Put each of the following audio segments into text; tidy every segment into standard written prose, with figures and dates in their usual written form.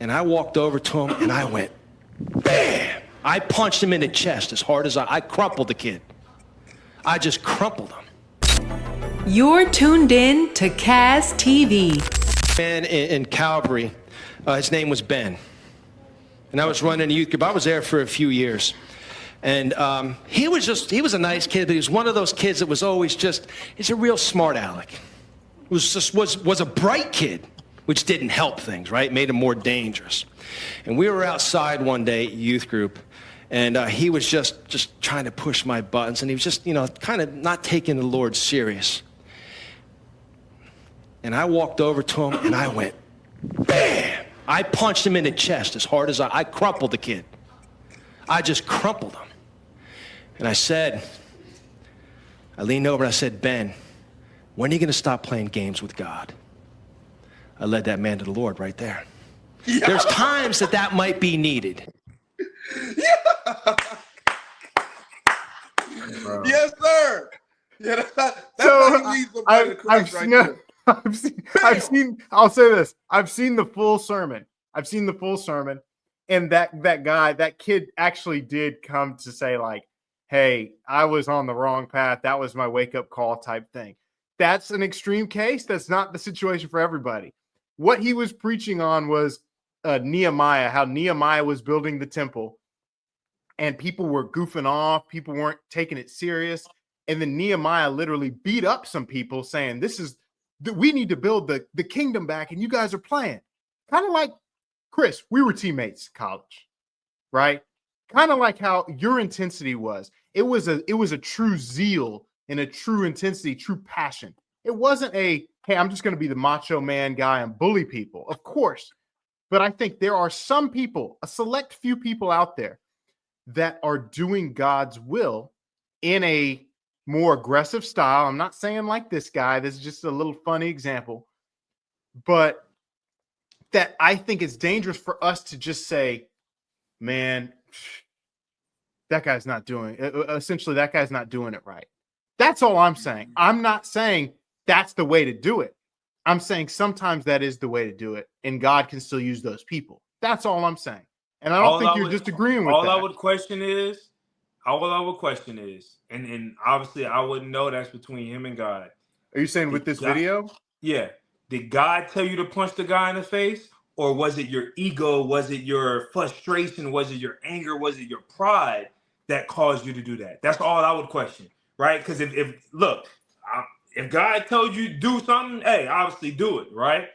And I walked over to him and I went, bam! I punched him in the chest as hard as I crumpled the kid. I just crumpled him. You're tuned in to Kaz TV. Man in Calgary, his name was Ben. And I was running a youth group. I was there for a few years. And he was a nice kid, but he was one of those kids that was always he's a real smart aleck. Was a bright kid, which didn't help things, right? Made him more dangerous. And we were outside one day at youth group, and he was just trying to push my buttons, and he was just, kind of not taking the Lord serious. And I walked over to him, and I went, bam! I punched him in the chest as hard as I crumpled the kid. I just crumpled him. And I leaned over and I said, Ben, when are you going to stop playing games with God? I led that man to the Lord right there. Yeah. There's times that might be needed. Yeah. Yes, sir. Yeah, that's so how you need somebody to correct right there. I'll say this. I've seen the full sermon. And that kid actually did come to say, like, hey, I was on the wrong path. That was my wake-up call type thing. That's an extreme case. That's not the situation for everybody. What he was preaching on was Nehemiah, how Nehemiah was building the temple, and people were goofing off. People weren't taking it serious. And then Nehemiah literally beat up some people saying, we need to build the kingdom back, and you guys are playing. Kind of like, Chris, we were teammates in college, right? Kind of like how your intensity was. It was a true zeal and a true intensity, true passion. It wasn't hey, I'm just going to be the macho man guy and bully people. Of course. But I think there are some people, a select few people out there that are doing God's will in a more aggressive style. I'm not saying like this guy. This is just a little funny example. But that I think it's dangerous for us to just say, man, that guy's not doing it. Essentially, that guy's not doing it right. That's all I'm saying. I'm not saying that's the way to do it. I'm saying sometimes that is the way to do it, and God can still use those people. That's all I'm saying. And I don't think you're disagreeing with that. All I would question is, and obviously I wouldn't know, that's between him and God. Are you saying with this video? Yeah. Did God tell you to punch the guy in the face? Or was it your ego? Was it your frustration? Was it your anger? Was it your pride that caused you to do that? That's all I would question, right? Because if God told you to do something, hey, obviously do it, right?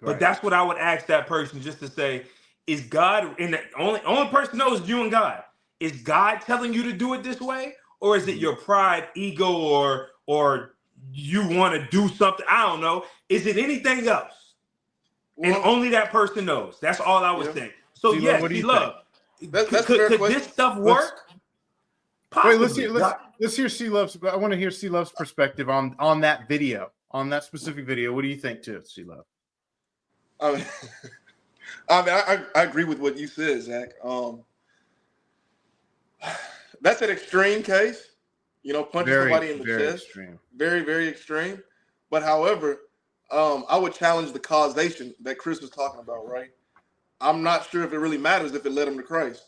But that's what I would ask that person, just to say, is God, and the only person knows is you and God. Is God telling you to do it this way? Or is it your pride, ego, or you want to do something? I don't know. Is it anything else? And only that person knows. That's all I would say. So C-Love, yes, what do you C-Love. Could this stuff work? Wait, let's hear C-Love's. I want to hear C-Love's perspective on that video, on that specific video. What do you think too, C-Love? I agree with what you said, Zach. That's an extreme case. Punching somebody in the chest. Extreme. Very, very extreme. But however, I would challenge the causation that Chris was talking about, right? I'm not sure if it really matters if it led him to Christ.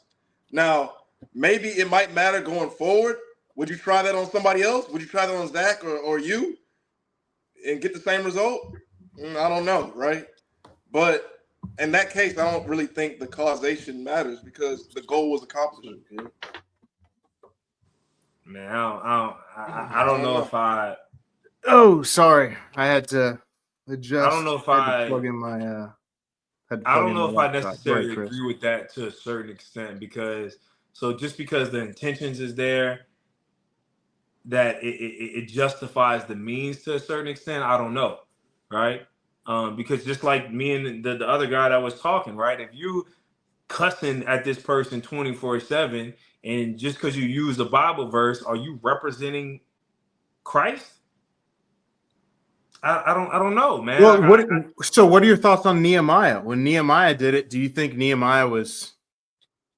Now, maybe it might matter going forward. Would you try that on somebody else? Would you try that on Zach or you and get the same result? I don't know, right? But in that case, I don't really think the causation matters because the goal was accomplished. Man, I don't know if I. Oh, sorry, I had to adjust. I don't know if I plug in my. I don't know if I necessarily agree with that to a certain extent, because just because the intentions is there, that it justifies the means to a certain extent. I don't know, right? Because just like me and the other guy that was talking, right? If you cussing at this person 24/7, and just because you use a Bible verse, are you representing Christ? I don't know, man. Well, so what are your thoughts on Nehemiah? When Nehemiah did it, do you think Nehemiah was?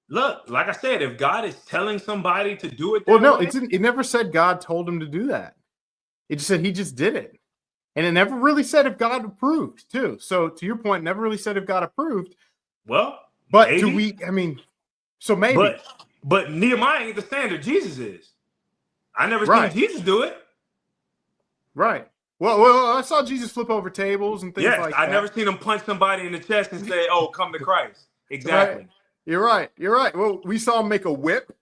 Look, like I said, if God is telling somebody to do it, it never said God told him to do that. It just said he just did it, and it never really said if God approved too. So to your point, never really said if God approved. Well, But maybe. do we? I mean, so maybe. But Nehemiah ain't the standard. Jesus is. I never Right. seen Jesus do it. Right. Well, I saw Jesus flip over tables and things Yes, like I that. never seen him punch somebody in the chest and say, "Oh, come to Christ." Exactly. Right. You're right. You're right. Well, we saw him make a whip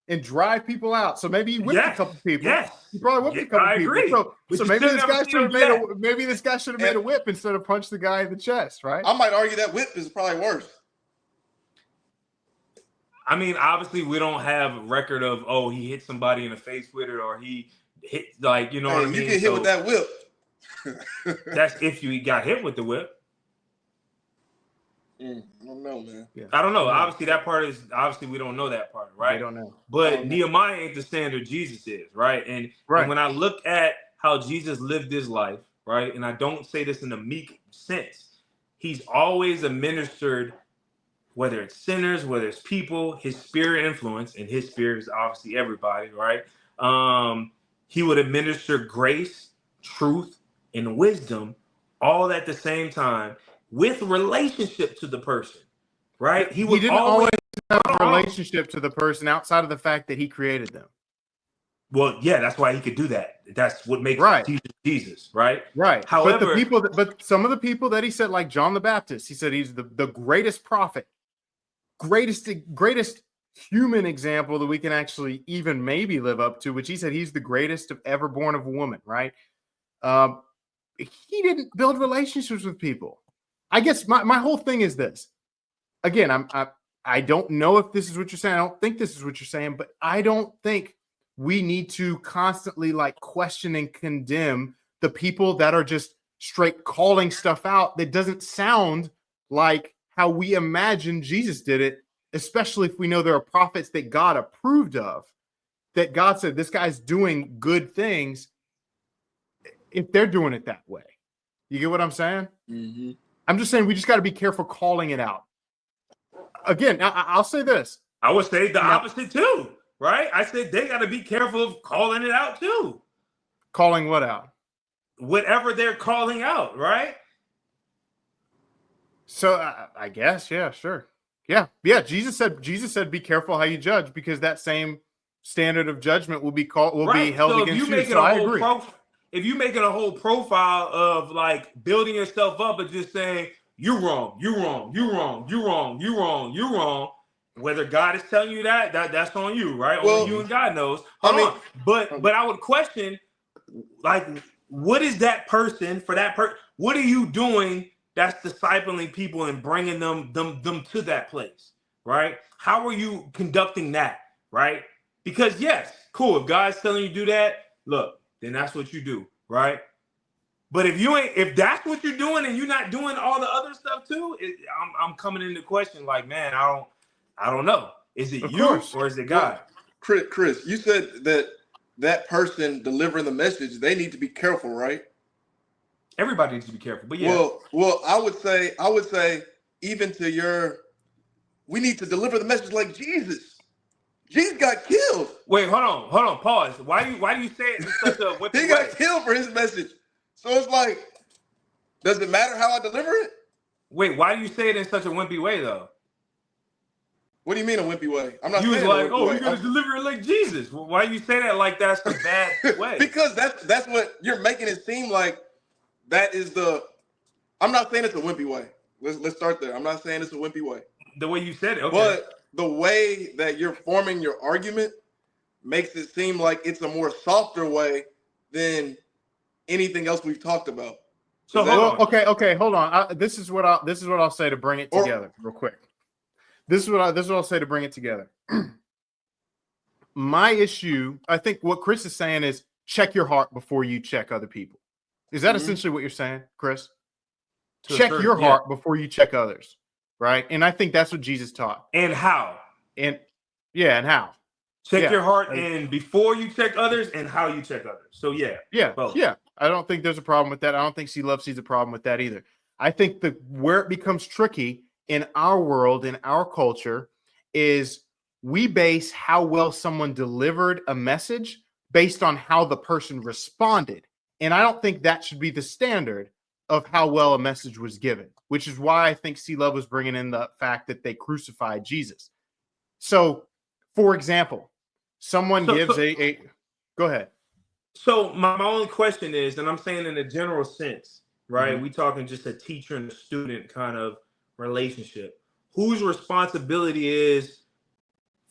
and drive people out. So maybe he whipped a couple people. Yes. He probably whipped a couple I people. agree. So But maybe you this still guy never should have seen him made maybe this guy should have made a whip instead of punch the guy in the chest, right? I might argue that whip is probably worse. I mean, obviously, we don't have a record of he hit somebody in the face with it or he hit what I mean. You get hit with that whip. That's if you got hit with the whip. I don't know, man. Yeah. I don't know. Obviously, that part is we don't know that part, right? We don't know. But Nehemiah ain't the standard Jesus is, right? And when I look at how Jesus lived his life, right, and I don't say this in a meek sense, he's always administered, whether it's sinners, whether it's people, his spirit influence, and his spirit is obviously everybody, right? He would administer grace, truth, and wisdom all at the same time with relationship to the person, right? He didn't always have a relationship to the person outside of the fact that he created them. Well, yeah, that's why he could do that. That's what makes Jesus, right? Right. However, but some of the people that he said, like John the Baptist, he said he's the greatest prophet, greatest human example that we can actually even maybe live up to, which he said he's the greatest of ever born of a woman, right? He didn't build relationships with people. I guess my whole thing is this. Again, I don't know if this is what you're saying. I don't think this is what you're saying, but I don't think we need to constantly question and condemn the people that are just straight calling stuff out that doesn't sound like how we imagine Jesus did it, especially if we know there are prophets that God approved of, that God said, this guy's doing good things if they're doing it that way. You get what I'm saying? Mm-hmm. I'm just saying we just got to be careful calling it out. Again, I'll say this. I would say the opposite too, right? I said they got to be careful of calling it out too. Calling what out? Whatever they're calling out, right? So I guess, yeah, sure. Yeah. Jesus said, be careful how you judge, because that same standard of judgment will be held against you. So I agree. If you're making a whole profile of building yourself up and just saying, you're wrong, whether God is telling you that's on you, right? Well, only you and God knows. But I would question, what is that person for that person? What are you doing that's discipling people and bringing them to that place, right? How are you conducting that, right? Because yes, cool. If God's telling you to do that, look, then that's what you do, right? But if that's what you're doing and you're not doing all the other stuff too, I'm coming into question man, I don't know. Is it you or is it God? Well, Chris, you said that person delivering the message, they need to be careful, right? Everybody needs to be careful, but yeah. Well, I would say even we need to deliver the message like Jesus. Jesus got killed. Wait, hold on, pause. Why do you say it in such a wimpy He got killed for his message. So it's does it matter how I deliver it? Wait, why do you say it in such a wimpy way though? What do you mean a wimpy way? I'm not. You was saying you're gonna deliver it like Jesus. Why do you say that like that's a bad way? Because that's what you're making it seem like. That is I'm not saying it's a wimpy way. Let's start there. I'm not saying it's a wimpy way. The way you said it, okay. But the way that you're forming your argument makes it seem like it's a more softer way than anything else we've talked about. So okay, hold on. This is what I'll say to bring it together real quick. This is what I'll say to bring it together. My issue, I think what Chris is saying is check your heart before you check other people. Is that essentially what you're saying, Chris? Check your heart before you check others, right? And I think that's what Jesus taught. And how? And how? Check your heart and before you check others and how you check others. So both. Yeah. I don't think there's a problem with that. I don't think Love sees a problem with that either. I think where it becomes tricky in our world, in our culture, is we base how well someone delivered a message based on how the person responded. And I don't think that should be the standard. of how well a message was given, which is why I think C-Love was bringing in the fact that they crucified Jesus. So, for example, someone gives a go ahead. So my only question is, and I'm saying in a general sense, right? Mm-hmm. We talking just a teacher and a student kind of relationship. Whose responsibility is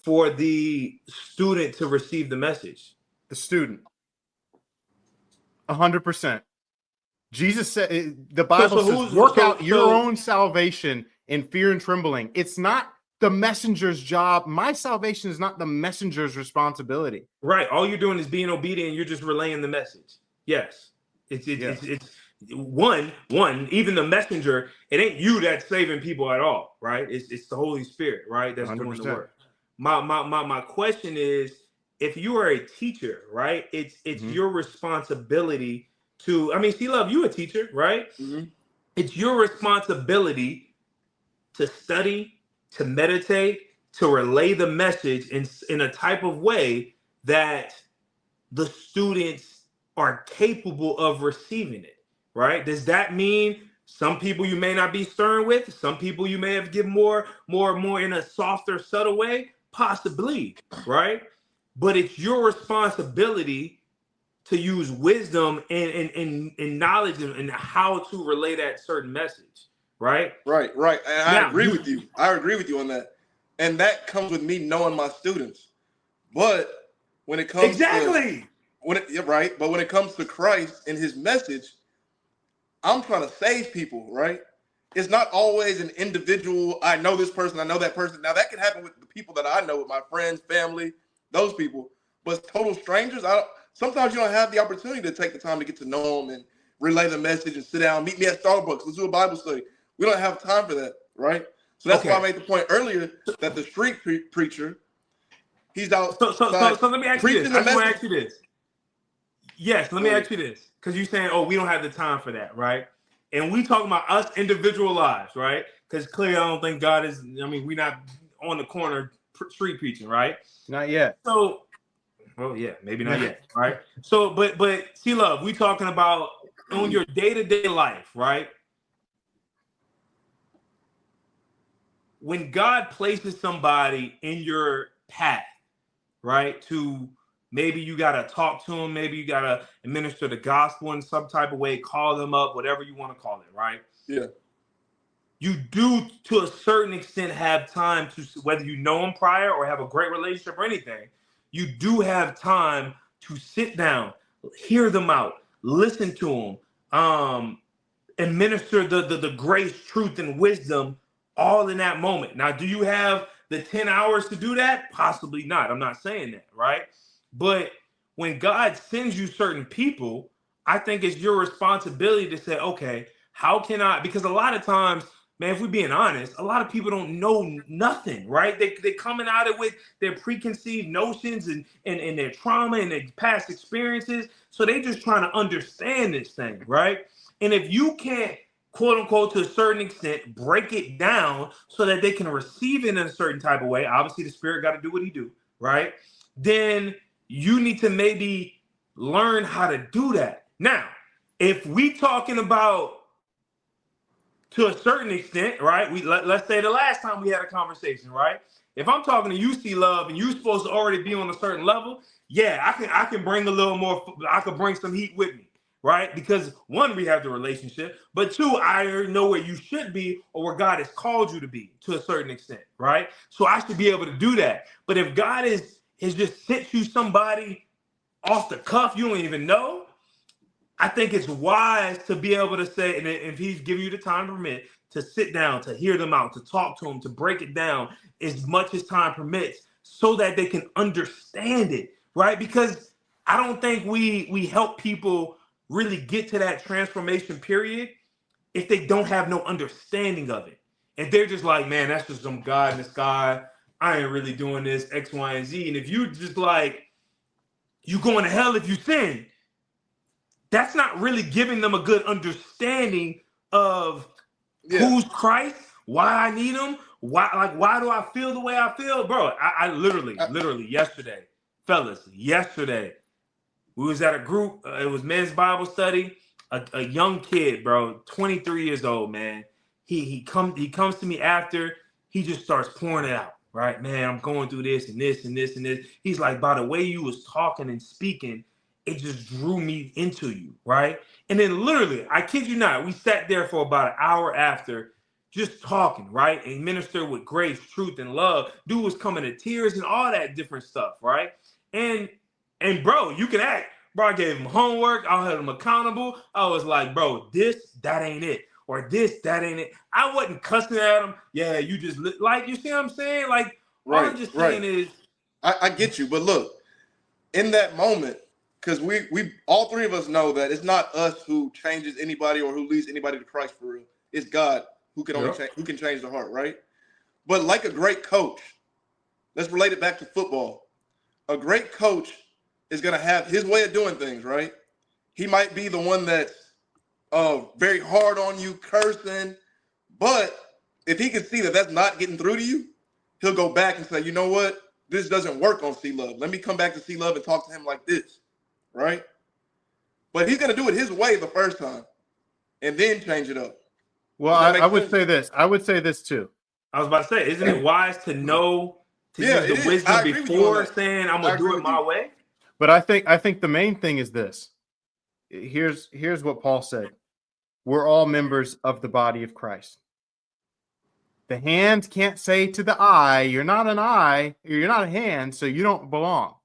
for the student to receive the message? The student. 100%. Jesus said, the Bible says, work out your own salvation in fear and trembling. It's not the messenger's job. My salvation is not the messenger's responsibility. Right. All you're doing is being obedient. You're just relaying the message. Yes. It's one, even the messenger, it ain't you that's saving people at all, right? It's the Holy Spirit, right? That's 100%. Doing the work. My question is, if you are a teacher, right, it's your responsibility to, I mean, C-Love, you a teacher, right? Mm-hmm. It's your responsibility to study, to meditate, to relay the message in a type of way that the students are capable of receiving it, right? Does that mean some people you may not be stern with, some people you may have given more in a softer, subtle way? Possibly, right? But it's your responsibility to use wisdom and knowledge and how to relay that certain message, right? Right. And I agree with you. I agree with you on that. And that comes with me knowing my students. But when it comes but when it comes to Christ and his message, I'm trying to save people, right? It's not always an individual, I know this person, I know that person. Now that can happen with the people that I know, with my friends, family, those people. But total strangers, sometimes you don't have the opportunity to take the time to get to know them and relay the message and sit down, meet me at Starbucks, let's do a Bible study. We don't have time for that, right? So that's why I made the point earlier that the street preacher, he's out. So let me ask you this. I just want to ask you this. Yes, let me ask you this. Because you're saying, oh, we don't have the time for that, right? And we talking about us individual lives, right? Because clearly I don't think God is, I mean, we're not on the corner street preaching, right? Not yet. So, well, yeah, maybe not yet, right? So, but C-Love, we talking about on your day-to-day life, right? When God places somebody in your path, right, to maybe you got to talk to them, maybe you got to administer the gospel in some type of way, call them up, whatever you want to call it, right? Yeah. You do, to a certain extent, have time to, whether you know them prior or have a great relationship or anything, you do have time to sit down, hear them out, listen to them, administer the grace, truth, and wisdom all in that moment. Now, do you have the 10 hours to do that? Possibly not. I'm not saying that, right? But when God sends you certain people, I think it's your responsibility to say, okay, how can I? Because a lot of times, man, if we're being honest, a lot of people don't know nothing, right? They're coming at it with their preconceived notions and their trauma and their past experiences. So they're just trying to understand this thing, right? And if you can't, quote unquote, to a certain extent, break it down so that they can receive it in a certain type of way, obviously the Spirit got to do what he do, right? Then you need to maybe learn how to do that. Now, if we talking about to a certain extent, right? Let's say the last time we had a conversation, right? If I'm talking to you, C-Love, and you're supposed to already be on a certain level, yeah, I can bring a little more. I could bring some heat with me, right? Because one, we have the relationship, but two, I already know where you should be or where God has called you to be to a certain extent, right? So I should be able to do that. But if God has just sent you somebody off the cuff you don't even know, I think it's wise to be able to say, and if he's giving you the time to permit, to sit down, to hear them out, to talk to them, to break it down as much as time permits so that they can understand it, right? Because I don't think we help people really get to that transformation period if they don't have no understanding of it. If they're just like, man, that's just some God in the sky. I ain't really doing this, X, Y, and Z. And if you just like, you going to hell if you sin, that's not really giving them a good understanding of who's Christ, why I need him, why do I feel the way I feel? Bro, I literally yesterday, fellas, we was at a group, it was men's Bible study. a young kid, bro, 23 years old, man. He comes to me after, he just starts pouring it out, right? Man, I'm going through this and this and this and this. He's like, by the way you was talking and speaking, it just drew me into you, right? And then literally, I kid you not, we sat there for about an hour after just talking, right? And ministered with grace, truth, and love. Dude was coming to tears and all that different stuff, right? And bro, you can act. Bro, I gave him homework. I held him accountable. I was like, bro, that ain't it. Or that ain't it. I wasn't cussing at him. Yeah, you just like, you see what I'm saying? Like, all I'm just saying is, I get you, but look, in that moment, because we all three of us know that it's not us who changes anybody or who leads anybody to Christ for real. It's God who can only who can change the heart, right? But like a great coach, let's relate it back to football. A great coach is going to have his way of doing things, right? He might be the one that's very hard on you, cursing, but if he can see that that's not getting through to you, he'll go back and say, you know what? This doesn't work on C-Love. Let me come back to C-Love and talk to him like this, right? But he's going to do it his way the first time and then change it up. Well, I would say this. I would say this too. I was about to say, isn't it wise to know to use the wisdom before saying I'm gonna do it my way? But I think the main thing is this. Here's what Paul said. We're all members of the body of Christ. The hand can't say to the eye, you're not an eye, you're not a hand, so you don't belong.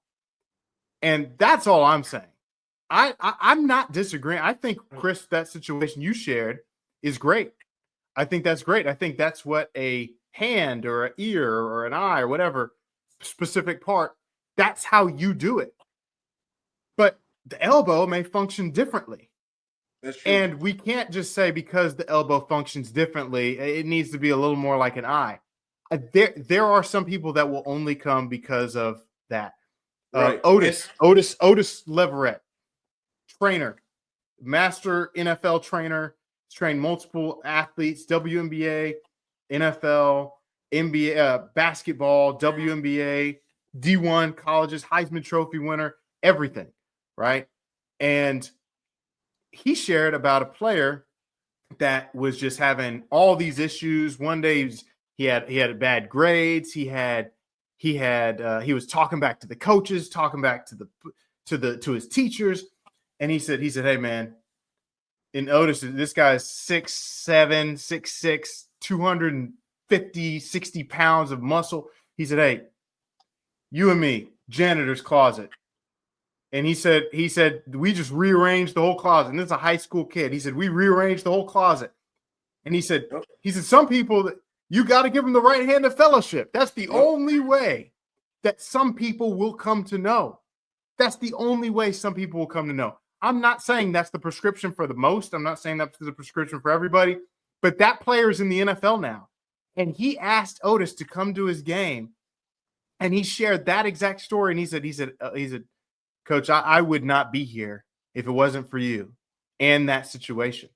And that's all I'm saying. I'm not disagreeing. I think, Chris, that situation you shared is great. I think that's great. I think that's what a hand or an ear or an eye or whatever specific part, that's how you do it. But the elbow may function differently. That's true. And we can't just say because the elbow functions differently, it needs to be a little more like an eye. There are some people that will only come because of that. Right. Otis Leverett, trainer, master NFL trainer, trained multiple athletes, WNBA, NFL, NBA, basketball, WNBA, D1 colleges, Heisman Trophy winner, everything, right? And he shared about a player that was just having all these issues. One day he had bad grades. He was talking back to the coaches, talking back to his teachers, and he said, "Hey man," and Otis, this guy's 6'7", 6'6", 250, 60 pounds of muscle. He said, "Hey, you and me, janitor's closet." And he said, we just rearranged the whole closet. And this is a high school kid. He said, we rearranged the whole closet. And he said, some people, you got to give them the right hand of fellowship. That's the only way that some people will come to know. That's the only way some people will come to know. I'm not saying that's the prescription for the most. I'm not saying that's the prescription for everybody. But that player's in the NFL now. And he asked Otis to come to his game. And he shared that exact story. And he said, Coach, I would not be here if it wasn't for you and that situation.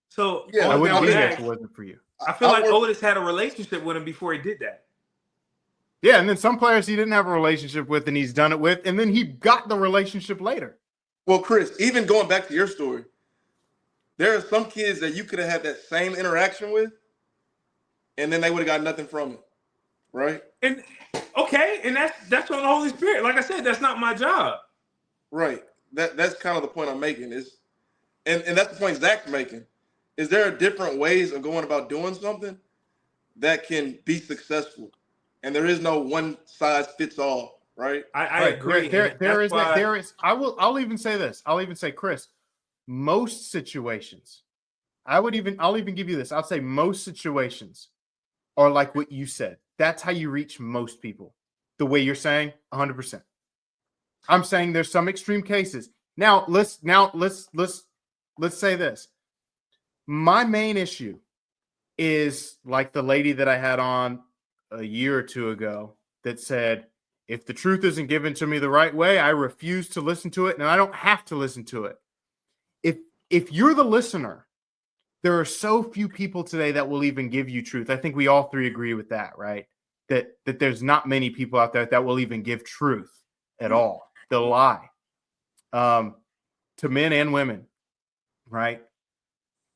So I wouldn't be here if it wasn't for you. I feel like Otis had a relationship with him before he did that. Yeah, and then some players he didn't have a relationship with and he's done it with, and then he got the relationship later. Well, Chris, even going back to your story, there are some kids that you could have had that same interaction with, and then they would have got nothing from it, right? And okay, and that's on the Holy Spirit. Like I said, that's not my job. Right. That's kind of the point I'm making is, and that's the point Zach's making. Is there different ways of going about doing something that can be successful? And there is no one size fits all, right? I agree. There is. I'll even say this. I'll even say, Chris, most situations, I'll even give you this. I'll say most situations are like what you said. That's how you reach most people. The way you're saying, 100%. I'm saying there's some extreme cases. Now let's say this. My main issue is like the lady that I had on a year or two ago that said, if the truth isn't given to me the right way, I refuse to listen to it, and I don't have to listen to it. If you're the listener, there are so few people today that will even give you truth. I think we all three agree with that, right? That there's not many people out there that will even give truth at all. They'll lie to men and women. right?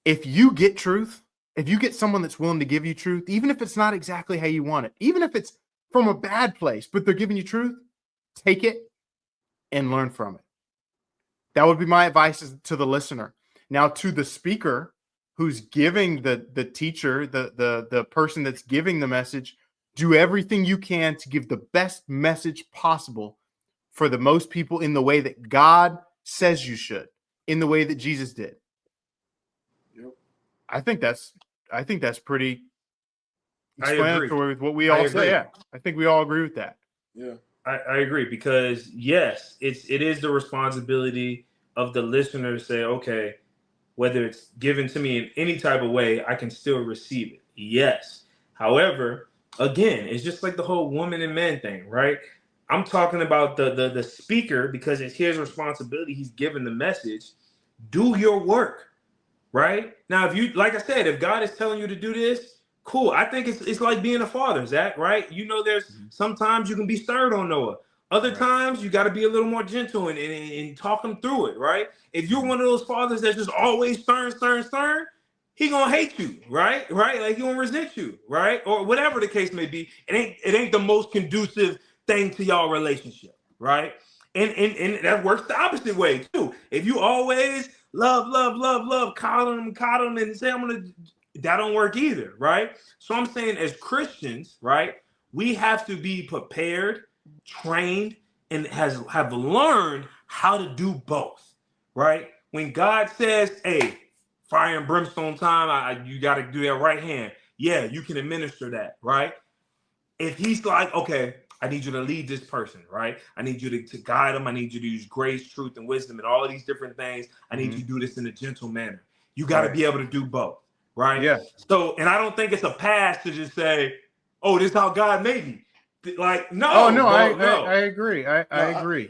If you get truth, if you get someone that's willing to give you truth, even if it's not exactly how you want it, even if it's from a bad place, but they're giving you truth, take it and learn from it. That would be my advice to the listener. Now, to the speaker who's giving the teacher, the person that's giving the message, do everything you can to give the best message possible for the most people in the way that God says you should, in the way that Jesus did. Yep. I think that's pretty I agree. explanatory with what we all say. Yeah, I think we all agree with that. Yeah. I agree, because yes, it is the responsibility of the listener to say, okay, whether it's given to me in any type of way, I can still receive it. Yes. However, again, it's just like the whole woman and man thing, right? I'm talking about the speaker, because it's his responsibility. He's given the message. Do your work, right? Now, if you, like I said, if God is telling you to do this, cool. I think it's like being a father, Zach, right? You know, there's sometimes you can be stern on Noah. Other times you got to be a little more gentle and talk him through it, right? If you're one of those fathers that's just always stern, he gonna hate you, right? Like he gonna resent you, right? Or whatever the case may be. It ain't the most conducive thing to y'all relationship, right? And that works the opposite way too. If you always love, coddle him, and say that don't work either, right? So I'm saying, as Christians, right, we have to be prepared, trained, and have learned how to do both, right? When God says, hey, fire and brimstone time, you got to do that right hand. Yeah, you can administer that, right? If he's like, okay, I need you to lead this person, right? I need you to guide them. I need you to use grace, truth, and wisdom and all of these different things. I need you to do this in a gentle manner. You got to be able to do both, right? Yeah. So, and I don't think it's a pass to just say, oh, this is how God made me. Like, no. Oh, no, bro, I agree. I agree.